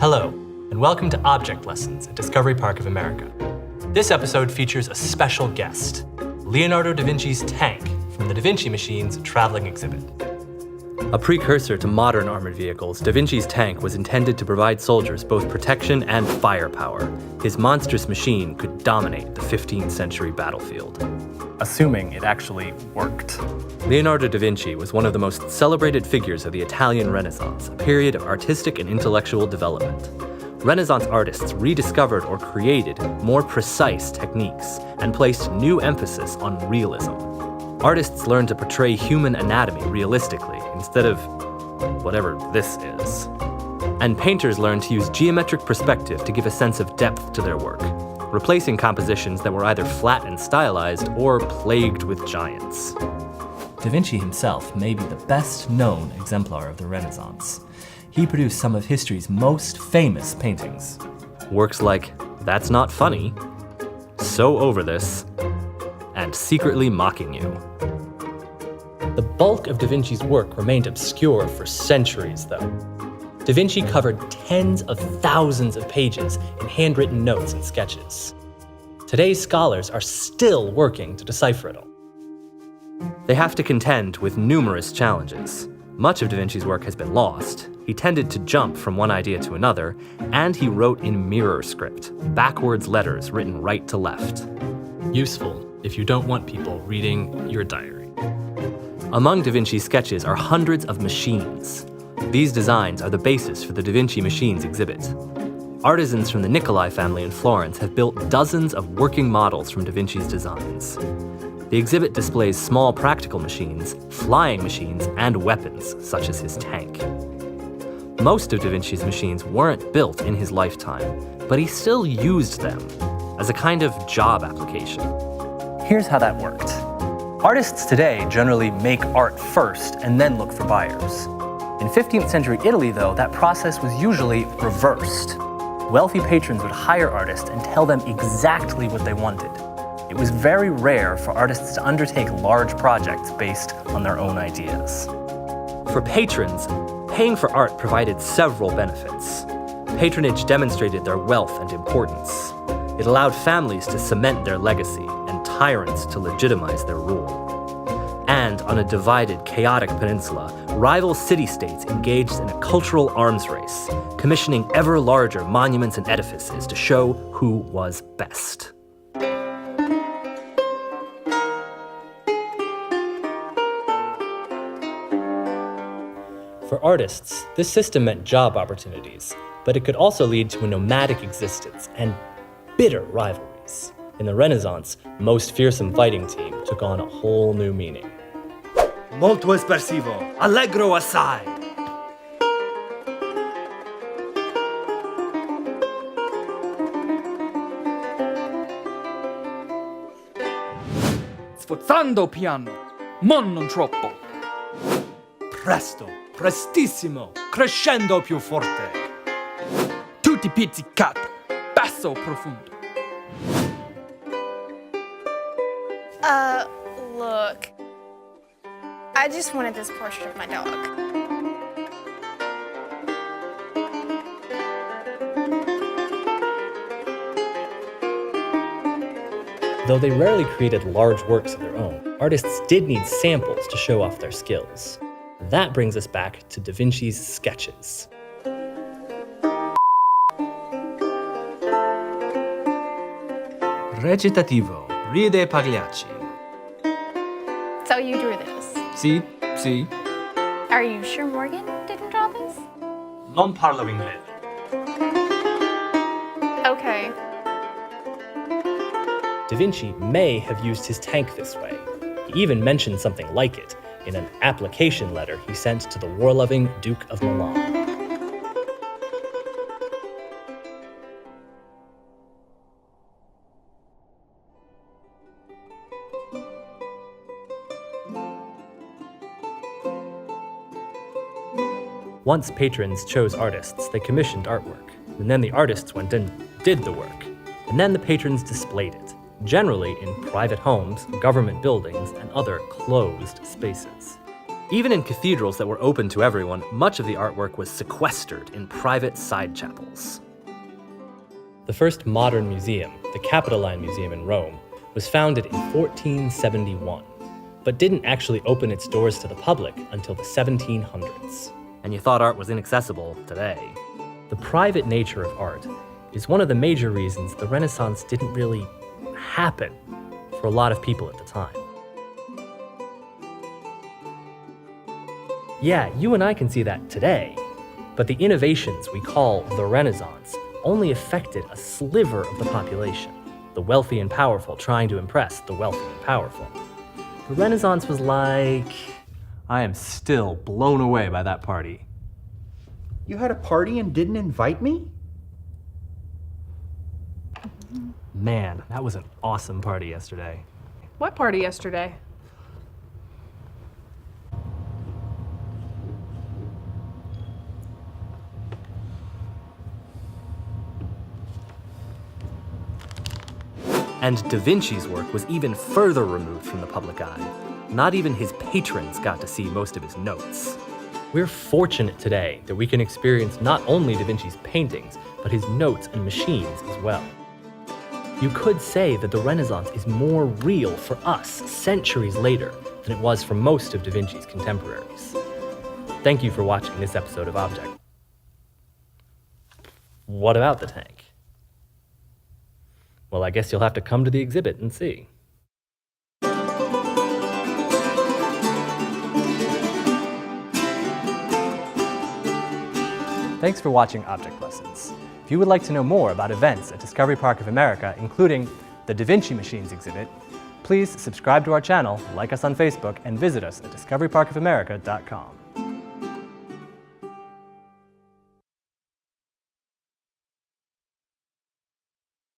Hello, and welcome to Object Lessons at Discovery Park of America. This episode features a special guest, Leonardo da Vinci's tank from the Da Vinci Machine's traveling exhibit. A precursor to modern armored vehicles, Da Vinci's tank was intended to provide soldiers both protection and firepower. His monstrous machine could dominate the 15th century battlefield. Assuming it actually worked. Leonardo da Vinci was one of the most celebrated figures of the Italian Renaissance, a period of artistic and intellectual development. Renaissance artists rediscovered or created more precise techniques and placed new emphasis on realism. Artists learned to portray human anatomy realistically instead of whatever this is. And painters learned to use geometric perspective to give a sense of depth to their work, replacing compositions that were either flat and stylized or plagued with giants. Da Vinci himself may be the best known exemplar of the Renaissance. He produced some of history's most famous paintings. Works like That's Not Funny, So Over This, and Secretly Mocking You. The bulk of Da Vinci's work remained obscure for centuries, though. Da Vinci covered tens of thousands of pages in handwritten notes and sketches. Today's scholars are still working to decipher it all. They have to contend with numerous challenges. Much of Da Vinci's work has been lost. He tended to jump from one idea to another, and he wrote in mirror script, backwards letters written right to left. Useful if you don't want people reading your diary. Among Da Vinci's sketches are hundreds of machines. These designs are the basis for the Da Vinci Machines exhibit. Artisans from the Nicolai family in Florence have built dozens of working models from Da Vinci's designs. The exhibit displays small practical machines, flying machines, and weapons, such as his tank. Most of Da Vinci's machines weren't built in his lifetime, but he still used them as a kind of job application. Here's how that worked. Artists today generally make art first and then look for buyers. In 15th century Italy, though, that process was usually reversed. Wealthy patrons would hire artists and tell them exactly what they wanted. It was very rare for artists to undertake large projects based on their own ideas. For patrons, paying for art provided several benefits. Patronage demonstrated their wealth and importance. It allowed families to cement their legacy and tyrants to legitimize their rule. And on a divided, chaotic peninsula, rival city-states engaged in a cultural arms race, commissioning ever larger monuments and edifices to show who was best. For artists, this system meant job opportunities, but it could also lead to a nomadic existence and bitter rivalries. In the Renaissance, most fearsome fighting team took on a whole new meaning. Molto espressivo, allegro assai. Sforzando piano, mon non troppo. Presto, prestissimo, crescendo più forte. Tutti pizzicato, basso profondo. Look. I just wanted this portrait of my dog. Though they rarely created large works of their own, artists did need samples to show off their skills. That brings us back to Da Vinci's sketches. Recitativo, ride Pagliacci. So you drew this. Sì, sì. Are you sure Morgan didn't draw this? Non parlo inglese. Okay. Da Vinci may have used his tank this way. He even mentioned something like it in an application letter he sent to the war-loving Duke of Milan. Once patrons chose artists, they commissioned artwork, and then the artists went and did the work, and then the patrons displayed it, generally in private homes, government buildings, and other closed spaces. Even in cathedrals that were open to everyone, much of the artwork was sequestered in private side chapels. The first modern museum, the Capitoline Museum in Rome, was founded in 1471, but didn't actually open its doors to the public until the 1700s. And you thought art was inaccessible today. The private nature of art is one of the major reasons the Renaissance didn't really happen for a lot of people at the time. Yeah, you and I can see that today, but the innovations we call the Renaissance only affected a sliver of the population, the wealthy and powerful trying to impress the wealthy and powerful. The Renaissance was like... I am still blown away by that party. You had a party and didn't invite me? Man, that was an awesome party yesterday. What party yesterday? And Da Vinci's work was even further removed from the public eye. Not even his patrons got to see most of his notes. We're fortunate today that we can experience not only Da Vinci's paintings, but his notes and machines as well. You could say that the Renaissance is more real for us centuries later than it was for most of Da Vinci's contemporaries. Thank you for watching this episode of Object. What about the tank? Well, I guess you'll have to come to the exhibit and see. Thanks for watching Object Lessons. If you would like to know more about events at Discovery Park of America, including the Da Vinci Machines exhibit, please subscribe to our channel, like us on Facebook, and visit us at discoveryparkofamerica.com.